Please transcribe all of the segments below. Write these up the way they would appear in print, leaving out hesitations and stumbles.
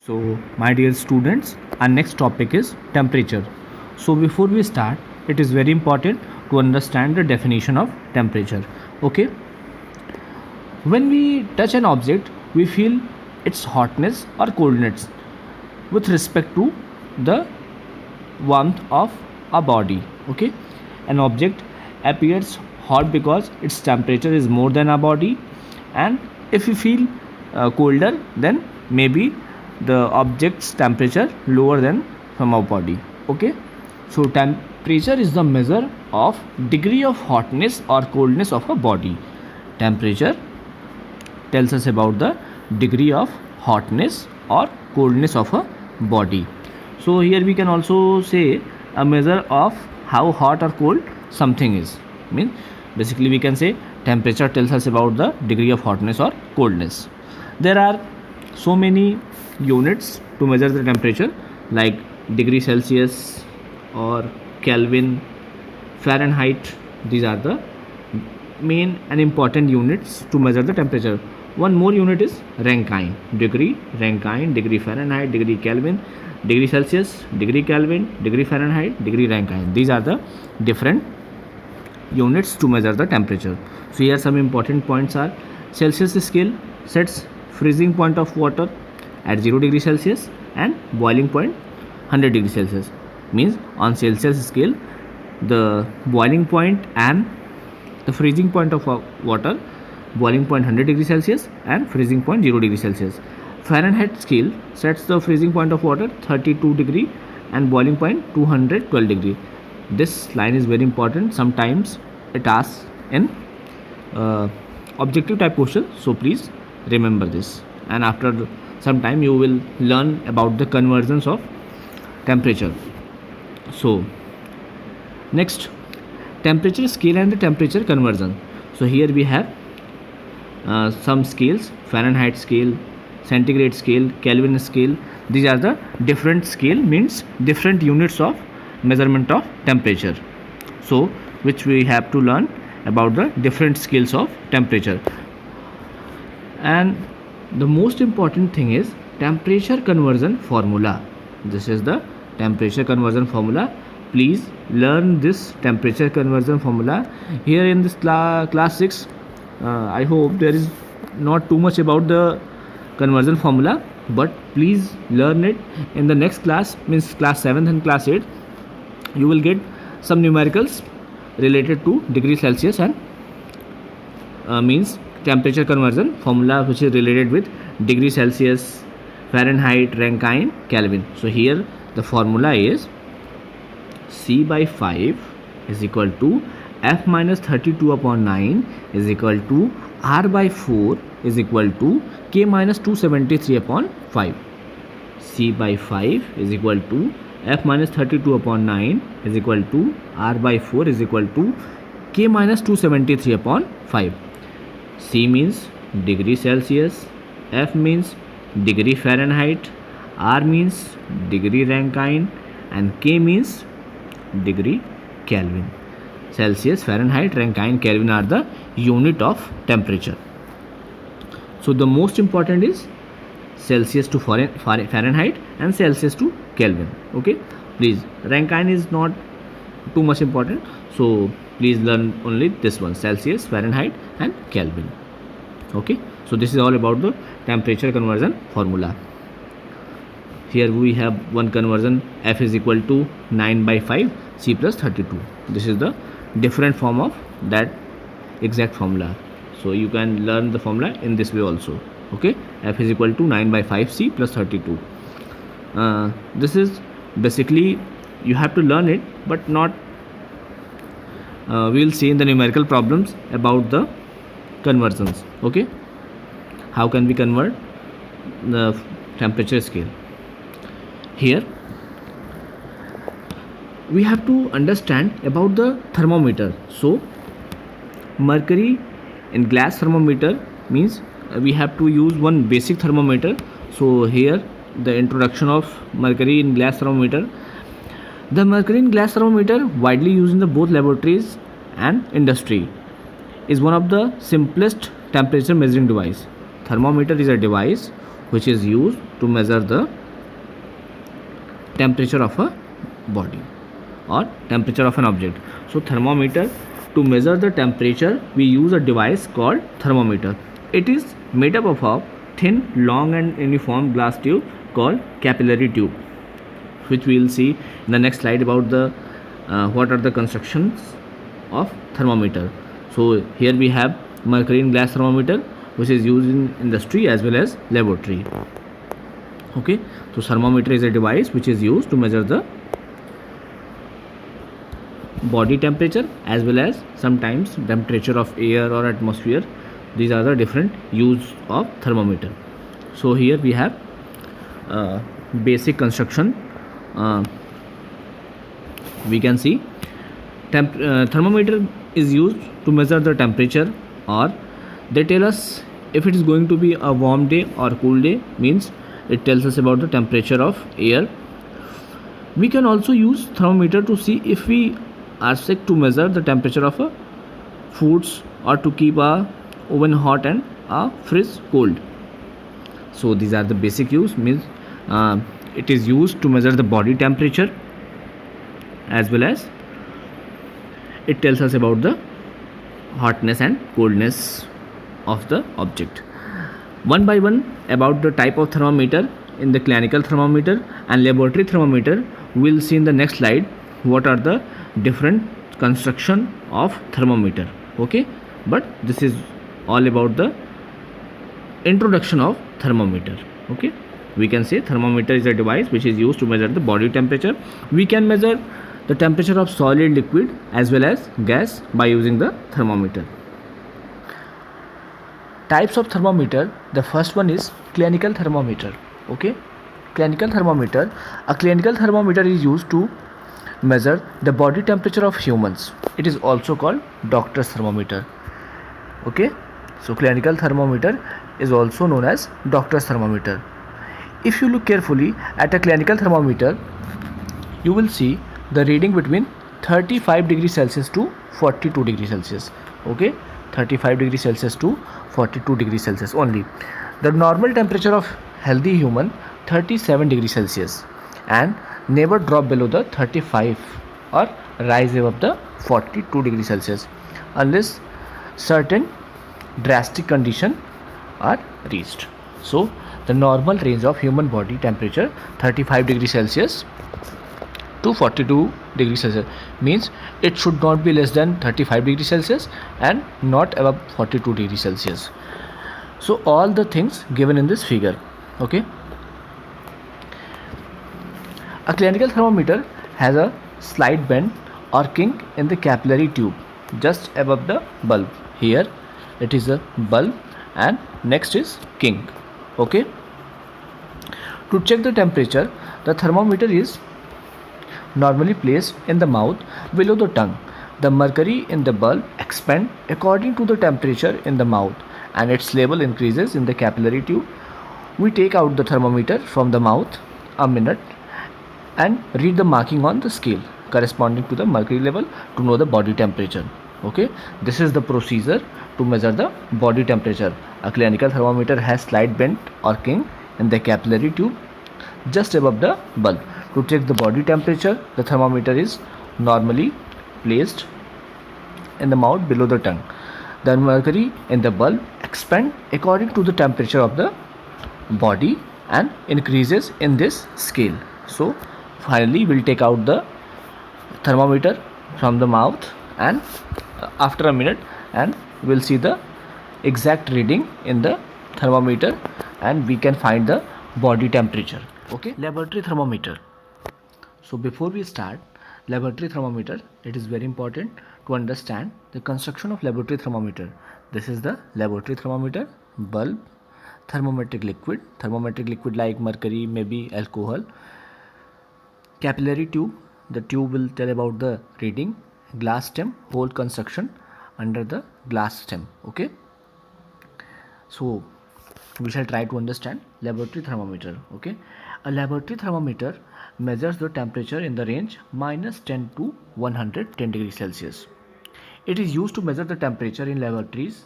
So, my dear students, our next topic is temperature. So, before we start, it is very important to understand the definition of temperature. Okay, when we touch an object, we feel its hotness or coldness with respect to the warmth of a body. Okay, an object appears hot because its temperature is more than our body, and if we feel colder, then maybe the object's temperature lower than from our body. Okay, so temperature is the measure of degree of hotness or coldness of a body. Temperature tells us about the degree of hotness or coldness of a body. So here we can also say a measure of how hot or cold something is. Means basically we can say temperature tells us about the degree of hotness or coldness. There are so many units to measure the temperature, like degree Celsius or Kelvin, Fahrenheit. These are the main and important units to measure the temperature. One more unit is Rankine, degree Fahrenheit, degree Kelvin, degree Celsius, degree Kelvin, degree Fahrenheit, degree Rankine. These are the different units to measure the temperature. So here some important points are: Celsius scale sets freezing point of water at 0 degree Celsius and boiling point 100 degree Celsius. Means on Celsius scale, the boiling point and the freezing point of water, boiling point 100 degree Celsius and freezing point 0 degree Celsius. Fahrenheit scale sets the freezing point of water 32 degree and boiling point 212 degree. This line is very important. Sometimes it asks in objective type question, so please remember this, and after some time you will learn about the conversions of temperature. So next, temperature scale and the temperature conversion. So here we have some scales: Fahrenheit scale, centigrade scale, Kelvin scale. These are the different scale, means different units of measurement of temperature. So which we have to learn about the different scales of temperature. And the most important thing is temperature conversion formula. This is the temperature conversion formula. Please learn this temperature conversion formula here in this class 6. I hope there is not too much about the conversion formula, but please learn it. In the next class, means class 7th and class 8th, you will get some numericals related to degree Celsius and means temperature conversion formula, which is related with degree Celsius, Fahrenheit, Rankine, Kelvin. So here the formula is C by 5 is equal to F minus 32 upon 9 is equal to R by 4 is equal to K minus 273 upon 5. C by 5 is equal to F minus 32 upon 9 is equal to R by 4 is equal to K minus 273 upon 5. C means degree Celsius, F means degree Fahrenheit, R means degree Rankine, and K means degree Kelvin. Celsius, Fahrenheit, Rankine, Kelvin are the unit of temperature. So the most important is Celsius to Fahrenheit and Celsius to Kelvin. Okay, please, Rankine is not too much important, so please learn only this one: Celsius, Fahrenheit and Kelvin. Okay, so this is all about the temperature conversion formula. Here we have one conversion: F is equal to 9 by 5 C plus 32. This is the different form of that exact formula, so you can learn the formula in this way also. Okay, F is equal to 9 by 5 C plus 32. This is basically you have to learn it, but not we will see in the numerical problems about the conversions. Okay, how can we convert the temperature scale? Here we have to understand about the thermometer. So mercury in glass thermometer means we have to use one basic thermometer. So here the introduction of mercury in glass thermometer. The mercury in glass thermometer, widely used in the both laboratories and industry, is one of the simplest temperature measuring device. Thermometer is a device which is used to measure the temperature of a body or temperature of an object. So thermometer, to measure the temperature we use a device called thermometer. It is made up of a thin, long and uniform glass tube called capillary tube, which we will see in the next slide about the what are the constructions of thermometer. So here we have mercury in glass thermometer, which is used in industry as well as laboratory. Okay, so thermometer is a device which is used to measure the body temperature as well as sometimes temperature of air or atmosphere. These are the different use of thermometer. So here we have basic construction. We can see thermometer is used to measure the temperature, or they tell us if it is going to be a warm day or cool day, means it tells us about the temperature of air. We can also use thermometer to see if we are sick, to measure the temperature of a foods, or to keep a oven hot and a fridge cold. So these are the basic use, means it is used to measure the body temperature as well as it tells us about the hotness and coldness of the object. One by one about the type of thermometer in the clinical thermometer and laboratory thermometer, we will see in the next slide what are the different construction of thermometer. Okay, but this is all about the introduction of thermometer. Okay, we can say thermometer is a device which is used to measure the body temperature. We can measure the temperature of solid, liquid as well as gas by using the thermometer. Types of thermometer. The first one is clinical thermometer. Okay, clinical thermometer. A clinical thermometer is used to measure the body temperature of humans. It is also called doctor's thermometer. Okay, so clinical thermometer is also known as doctor's thermometer. If you look carefully at a clinical thermometer, you will see the reading between 35 degrees Celsius to 42 degrees Celsius. Okay, 35 degrees Celsius to 42 degrees Celsius only. The normal temperature of healthy human 37 degrees Celsius, and never drop below the 35 or rise above the 42 degrees Celsius unless certain drastic condition are reached. So the normal range of human body temperature 35 degrees Celsius to 42 degrees Celsius, means it should not be less than 35 degrees Celsius and not above 42 degrees Celsius. So all the things given in this figure. Okay, a clinical thermometer has a slight bend or kink in the capillary tube just above the bulb. Here it is a bulb and next is kink. Okay, to check the temperature, the thermometer is normally placed in the mouth below the tongue. The mercury in the bulb expands according to the temperature in the mouth and its level increases in the capillary tube. We take out the thermometer from the mouth a minute and read the marking on the scale corresponding to the mercury level to know the body temperature. Okay, this is the procedure to measure the body temperature. A clinical thermometer has slight bend or kink in the capillary tube just above the bulb. To check the body temperature, the thermometer is normally placed in the mouth below the tongue. The mercury in the bulb expands according to the temperature of the body and increases in this scale. So finally we'll take out the thermometer from the mouth and after a minute, and we'll see the exact reading in the thermometer and we can find the body temperature. Okay, laboratory thermometer. So before we start laboratory thermometer, it is very important to understand the construction of laboratory thermometer. This is the laboratory thermometer: bulb, thermometric liquid like mercury, maybe alcohol, capillary tube, the tube will tell about the reading, glass stem, hole construction under the glass stem. Okay, so we shall try to understand laboratory thermometer. Okay, a laboratory thermometer measures the temperature in the range -10 to 110 degrees Celsius. It is used to measure the temperature in laboratories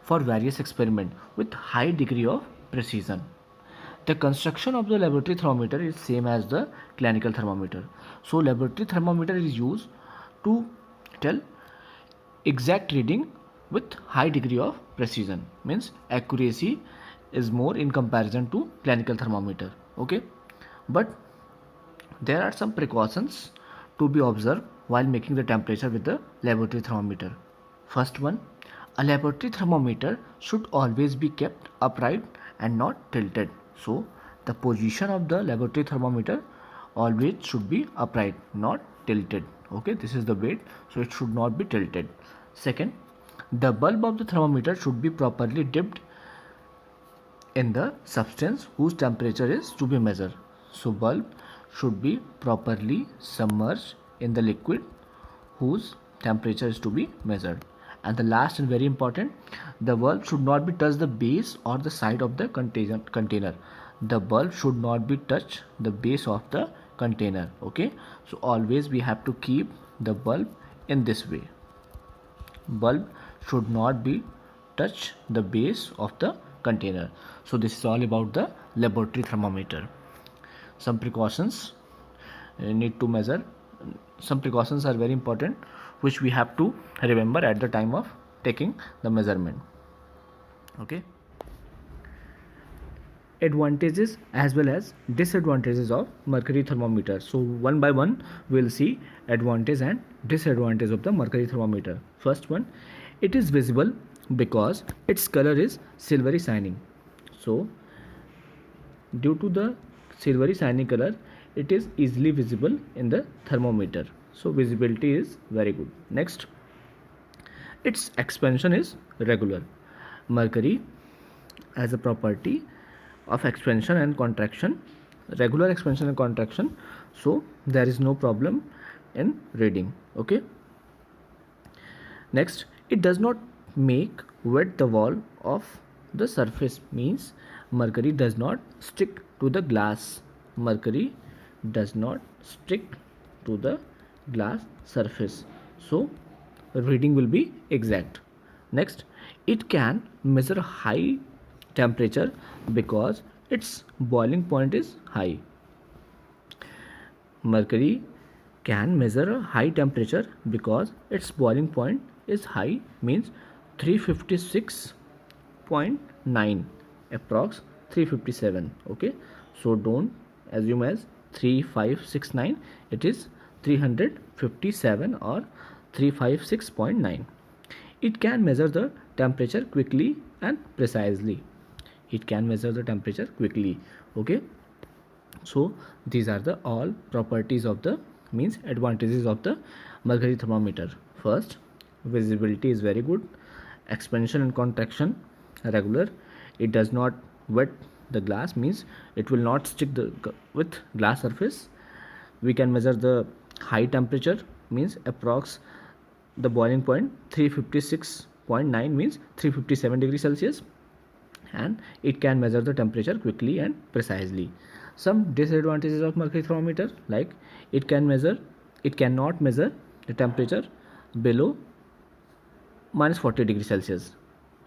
for various experiments with high degree of precision. The construction of the laboratory thermometer is same as the clinical thermometer. So laboratory thermometer is used to tell exact reading with high degree of precision, means accuracy is more in comparison to clinical thermometer. Okay, but there are some precautions to be observed while making the temperature with the laboratory thermometer. First one, a laboratory thermometer should always be kept upright and not tilted. So the position of the laboratory thermometer always should be upright, not tilted. Okay, this is the weight, so it should not be tilted. Second, the bulb of the thermometer should be properly dipped in the substance whose temperature is to be measured. So bulb should be properly submerged in the liquid whose temperature is to be measured. And the last and very important, the bulb should not be touch the base or the side of the container. The bulb should not be touch the base of the container. Okay, so always we have to keep the bulb in this way. Bulb should not be touch the base of the container. So this is all about the laboratory thermometer. Some precautions need to measure. Some precautions are very important which we have to remember at the time of taking the measurement. Okay, advantages as well as disadvantages of mercury thermometer. So one by one we will see advantage and disadvantage of the mercury thermometer. First one, it is visible because its color is silvery shining. So due to the silvery shiny color, it is easily visible in the thermometer. So visibility is very good. Next, its expansion is regular. Mercury has a property of expansion and contraction, regular expansion and contraction, so there is no problem in reading. Okay, next, it does not make wet the wall of the surface, means mercury does not stick to the glass. Mercury does not stick to the glass surface, so reading will be exact. Next, it can measure high temperature because its boiling point is high. Mercury can measure a high temperature because its boiling point is high, means 356.9, approx 357. Okay, so don't assume as 3569, it is 357 or 356.9. It can measure the temperature quickly and precisely. It can measure the temperature quickly. Okay, so these are the all properties of the, means advantages of the mercury thermometer. First, visibility is very good, expansion and contraction regular, it does not wet the glass, means it will not stick with glass surface. We can measure the high temperature, means approx the boiling point 356.9, means 357 degrees Celsius, and it can measure the temperature quickly and precisely. Some disadvantages of mercury thermometer, like it cannot measure the temperature below minus 40 degrees Celsius.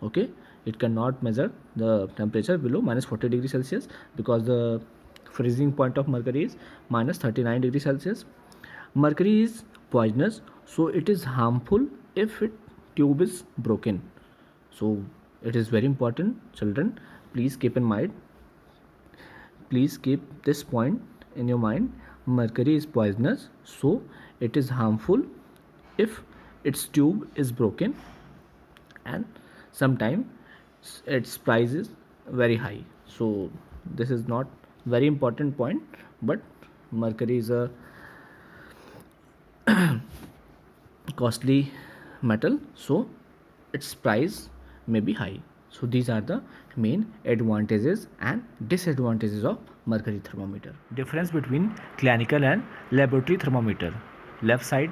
Okay, it cannot measure the temperature below minus 40 degrees Celsius because the freezing point of mercury is minus 39 degrees Celsius. Mercury is poisonous, so it is harmful if its tube is broken. So it is very important, children, please keep in mind, please keep this point in your mind. Mercury is poisonous, so it is harmful if its tube is broken, and sometimes its price is very high. So this is not very important point, but mercury is a costly metal, so its price may be high. So these are the main advantages and disadvantages of mercury thermometer. Difference between clinical and laboratory thermometer. Left side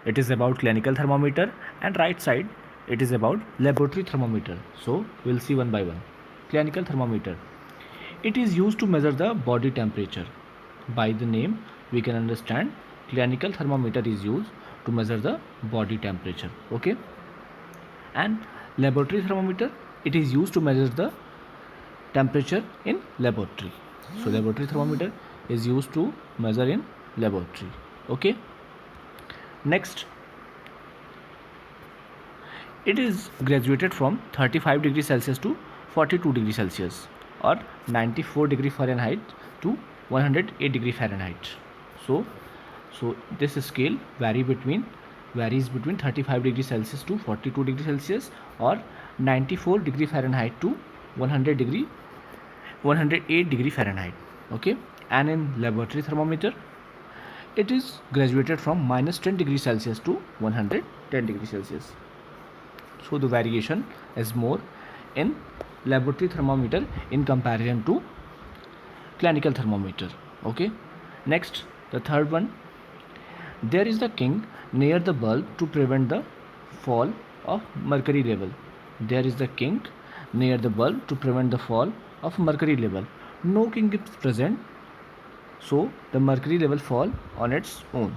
it is about clinical thermometer and right side it is about laboratory thermometer. So we'll see one by one. Clinical thermometer, it is used to measure the body temperature. By the name we can understand clinical thermometer is used to measure the body temperature. Okay, and laboratory thermometer, it is used to measure the temperature in laboratory. So laboratory thermometer is used to measure in laboratory. Okay. Next, it is graduated from 35 degrees Celsius to 42 degrees Celsius or 94 degree Fahrenheit to 108 degree Fahrenheit. So this scale varies between 35 degrees Celsius to 42 degrees Celsius or 94 degree Fahrenheit to 108 degree Fahrenheit. Okay, and in laboratory thermometer, it is graduated from minus 10 degrees Celsius to 110 degrees Celsius. So the variation is more in laboratory thermometer in comparison to clinical thermometer. Okay, next, the third one, there is the king near the bulb to prevent the fall of mercury level. There is the king near the bulb to prevent the fall of mercury level. No king is present, so the mercury level fall on its own.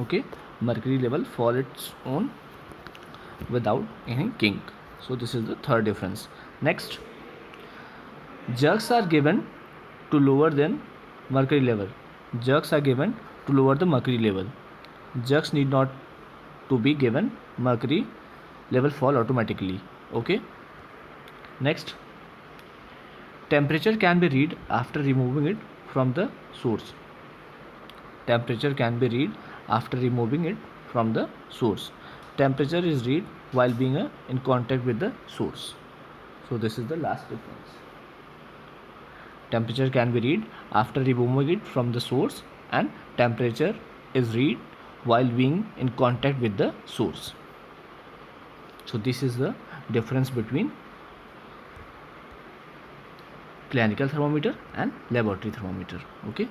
Okay, mercury level fall its own without any king. So this is the third difference. Next, jugs are given to lower than mercury level. Jugs are given to lower the mercury level. Jugs need not to be given, mercury level fall automatically. Okay. Next, temperature can be read after removing it from the source. Temperature can be read after removing it from the source. Temperature is read while being in contact with the source. So this is the last difference. Temperature can be read after removing it from the source, and temperature is read while being in contact with the source. So this is the difference between clinical thermometer and laboratory thermometer. Okay.